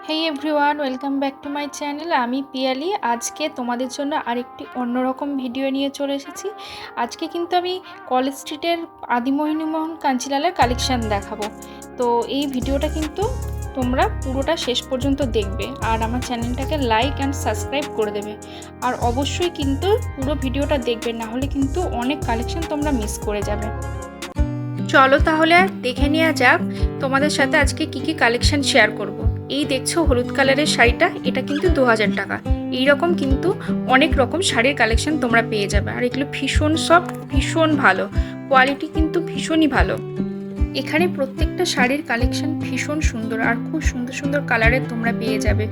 Hey everyone, welcome back to my channel. আমি পিয়ালি। আজকে তোমাদের জন্য আরেকটি অন্যরকম ভিডিও নিয়ে চলে এসেছি। আজকে কিন্তু আমি কলেজ স্ট্রিটের আদিমোহিনীমোহন কাঞ্চিলালের কালেকশান দেখাবো। তো এই ভিডিওটা কিন্তু তোমরা পুরোটা শেষ পর্যন্ত দেখবে আর আমার চ্যানেলটাকে লাইক অ্যান্ড সাবস্ক্রাইব করে দেবে। আর অবশ্যই কিন্তু পুরো ভিডিওটা দেখবে, না হলে কিন্তু অনেক কালেকশান তোমরা মিস করে যাবে। চলো তাহলে আর দেখে নেওয়া যাক তোমাদের সাথে আজকে কি কি কালেকশন শেয়ার করব। এই দেখছো হলুদ কালারের শাড়িটা, এটা কিন্তু 2000 টাকা। এইরকম কিন্তু অনেক রকম শাড়ির কালেকশন তোমরা পেয়ে যাবে। আর এগুলো ভীষণ সফট, ভীষণ ভালো কোয়ালিটি, কিন্তু ভীষণই ভালো। এখানে প্রত্যেকটা শাড়ির কালেকশন ভীষণ সুন্দর আর খুব সুন্দর সুন্দর কালারের তোমরা পেয়ে যাবে।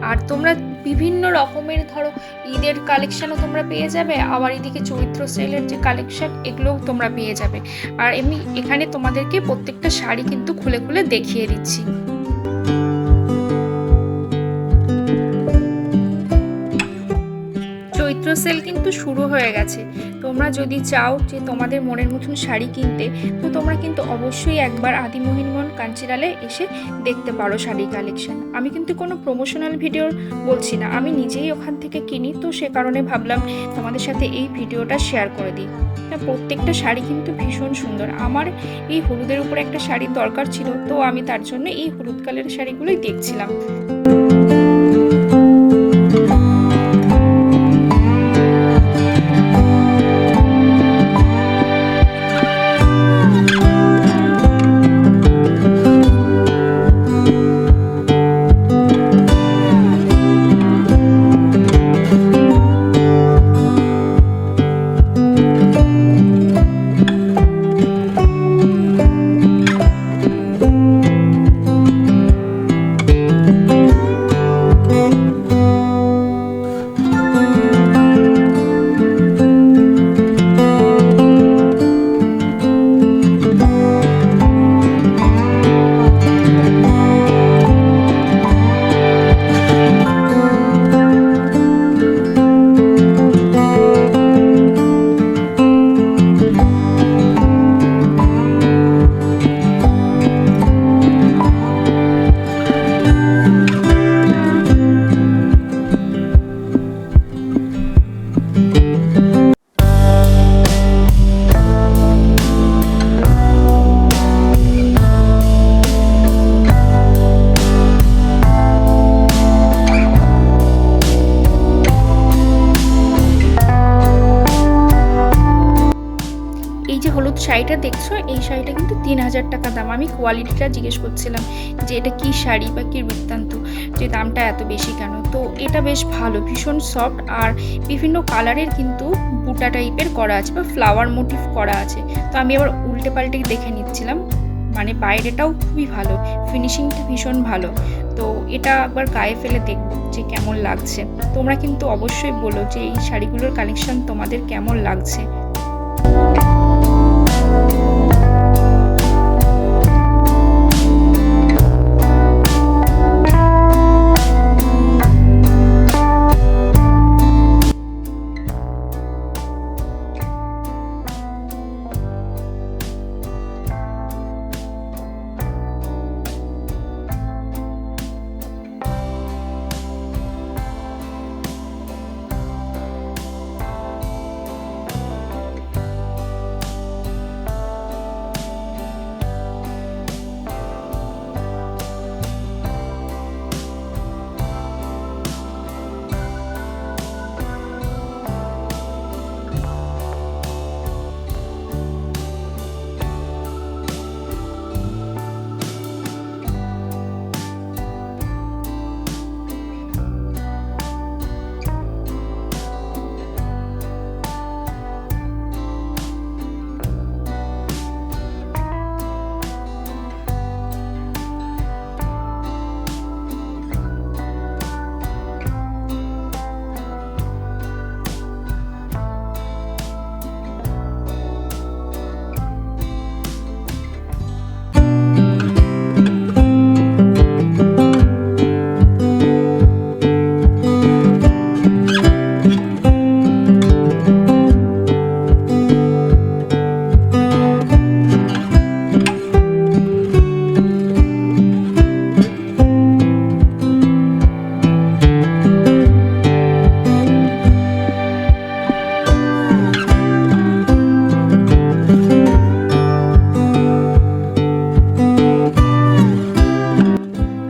আর তোমরা বিভিন্ন রকমের ধরো ঈদের কালেকশনও তোমরা পেয়ে যাবে, আবার এদিকে চৈত্র সেলের যে কালেকশন এগুলোও তোমরা পেয়ে যাবে। আর এমনি এখানে তোমাদেরকে প্রত্যেকটা শাড়ি কিন্তু খুলে খুলে দেখিয়ে দিচ্ছি। চৈত্র সেল কিন্তু শুরু হয়ে গেছে। তোমরা যদি চাও যে তোমাদের মনের মতন শাড়ি কিনতে, তো তোমরা কিন্তু অবশ্যই একবার আদিমোহিনীমোহন কাঞ্চিলালে এসে দেখতে পারো শাড়ি কালেকশন। আমি কিন্তু কোনো প্রমোশনাল ভিডিও বলছি না, আমি নিজেই ওখান থেকে কিনি, তো সে কারণে ভাবলাম তোমাদের সাথে এই ভিডিওটা শেয়ার করে দিই। প্রত্যেকটা শাড়ি কিন্তু ভীষণ সুন্দর। আমার এই হলুদের উপরে একটা শাড়ির দরকার ছিল, তো আমি তার জন্য এই হলুদ কালারের শাড়িগুলোই দেখছিলাম। এই যে হলুদ শাড়িটা দেখছো, এই শাড়িটা কিন্তু 3000 টাকা দাম। আমি কোয়ালিটিটা জিজ্ঞেস করছিলাম যে এটা কি শাড়ি বা কি বৃত্তান্ত, যে দামটা এত বেশি কেন। তো এটা বেশ ভালো, ভীষণ সফট আর বিভিন্ন কালারের কিন্তু বুটা টাইপের করা আছে বা ফ্লাওয়ার মোটিভ করা আছে। তো আমি আবার উল্টে পাল্টে দেখে নিচ্ছিলাম, মানে বাইরেটাও খুবই ভালো, ফিনিশিংটা ভীষণ ভালো। তো এটা একবার গায়ে ফেলে দেখবো যে কেমন লাগছে। তোমরা কিন্তু অবশ্যই বলো যে এই শাড়িগুলোর কালেকশন তোমাদের কেমন লাগছে।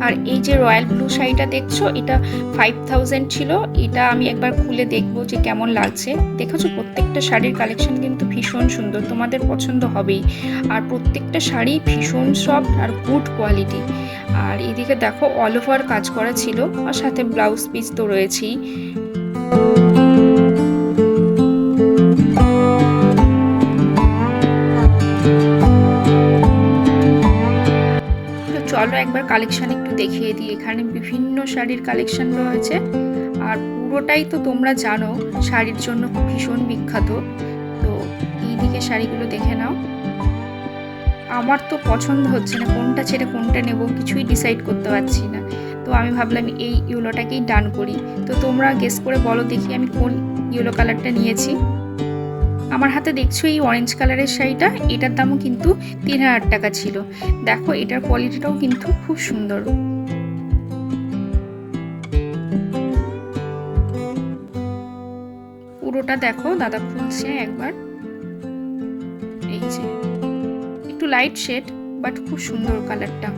আর এই যে রয়্যাল ব্লু শাড়িটা দেখছো, এটা 5000 ছিল। এটা আমি একবার খুলে দেখবো যে কেমন লাগছে। দেখেছো প্রত্যেকটা শাড়ির কালেকশন কিন্তু ভীষণ সুন্দর, তোমাদের পছন্দ হবেই। আর প্রত্যেকটা শাড়ি ভীষণ সফট আর গুড কোয়ালিটি। আর এদিকে দেখো অল ওভার কাজ করা ছিল, আর সাথে ব্লাউজ পিস তো রয়েছেই। চলো একবার কালেকশন একটু দেখিয়ে দিই। এখানে বিভিন্ন শাড়ির কালেকশন রয়েছে, আর পুরোটাই তো তোমরা জানো শাড়ির জন্য ভীষণ বিখ্যাত। তো এইদিকে শাড়িগুলো দেখে নাও। আমার তো পছন্দ হচ্ছে না, কোনটা ছেড়ে কোনটা নেব কিছুই ডিসাইড করতে পারছি না। তো আমি ভাবলাম এই ইয়েলোটাকেই ডান করি। তো তোমরা গেস করে বলো দেখি আমি কোন ইয়েলো কালারটা নিয়েছি। আমার হাতে দেখছো এই অরেঞ্জ কালারের শাড়িটা, এটার দামও কিন্তু 3000 টাকা ছিল। দেখো এটার কোয়ালিটিটাও কিন্তু খুব সুন্দর। পুরোটা দেখো দাদা খুলছে একবার। এই যে একটু লাইট শেড, বাট খুব সুন্দর কালারটা।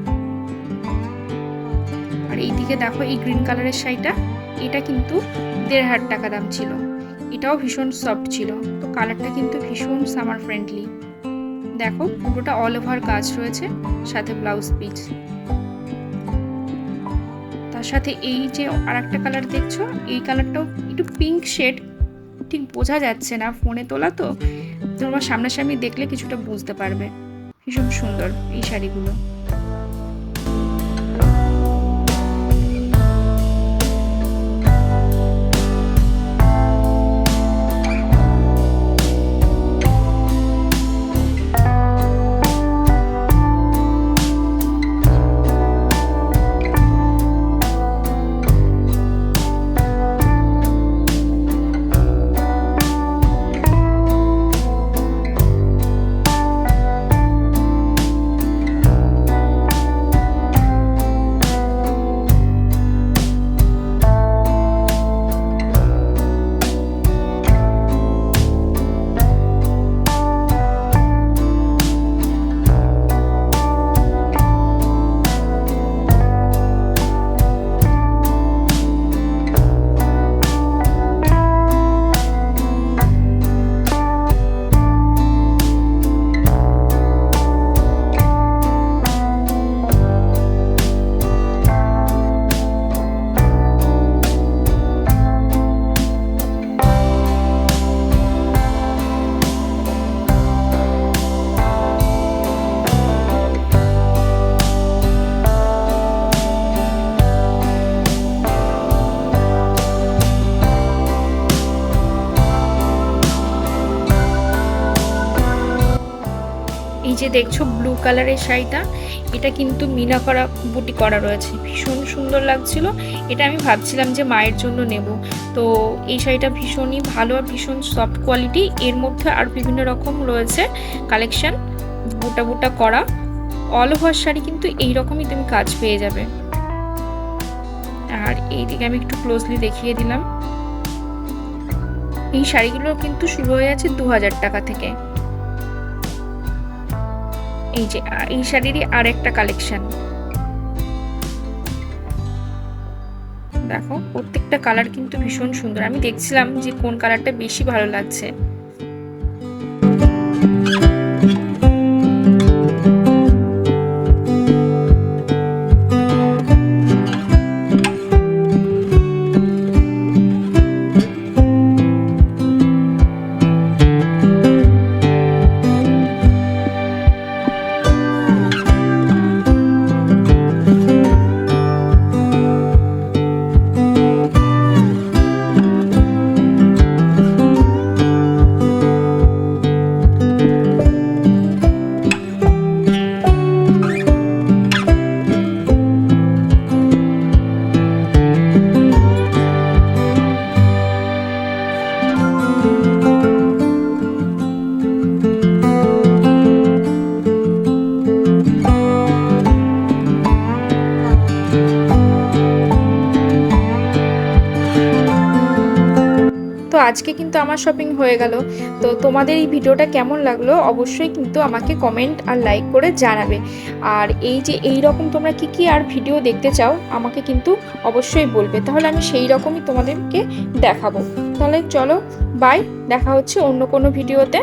আর এইদিকে দেখো এই গ্রিন কালারের শাড়িটা, এটা কিন্তু 1500 টাকা দাম ছিল। এটাও ভীষণ সফট ছিল। তো কালারটা কিন্তু ভীষণ সামার ফ্রেন্ডলি। দেখো পুরোটা অল ওভার কাজ রয়েছে, সাথে ব্লাউজ পিস। তার সাথে এই যে আরেকটা কালার দেখছো, এই কালারটাও একটু পিঙ্ক শেড, ঠিক বোঝা যাচ্ছে না ফোনে তোলা তো, তোমরা সামনাসামনি দেখলে কিছুটা বুঝতে পারবে। ভীষণ সুন্দর এই শাড়িগুলো। এই যে দেখছো ব্লু কালারের শাড়িটা, এটা কিন্তু মিনা করা বুটি করা রয়েছে, ভীষণ সুন্দর লাগছিল। এটা আমি ভাবছিলাম যে মায়ের জন্য নেব। তো এই শাড়িটা ভীষণই ভালো আর ভীষণ সফট কোয়ালিটি। এর মধ্যে আর বিভিন্ন রকম রয়েছে কালেকশন, বুটা বুটা করা। অল ওভার শাড়ি কিন্তু এইরকমই তুমি কাজ পেয়ে যাবে। আর এইদিকে আমি একটু ক্লোজলি দেখিয়ে দিলাম। এই শাড়িগুলো কিন্তু শুরু হয়ে যাচ্ছে 2000 টাকা থেকে। এই যে এই শাড়িরই আর একটা কালেকশন দেখো, প্রত্যেকটা কালার কিন্তু ভীষণ সুন্দর। আমি দেখছিলাম যে কোন কালারটা বেশি ভালো লাগছে। তো আজকে কিন্তু আমার শপিং হয়ে গেল। তো তোমাদের এই ভিডিওটা কেমন লাগলো অবশ্যই কিন্তু আমাকে কমেন্ট আর লাইক করে জানাবে। আর এই যে এই রকম তোমরা কি আর ভিডিও দেখতে চাও আমাকে কিন্তু অবশ্যই বলবে, তাহলে আমি সেই রকমই তোমাদেরকে দেখাবো। তাহলে চলো, বাই, দেখা হচ্ছে অন্য কোনো ভিডিওতে।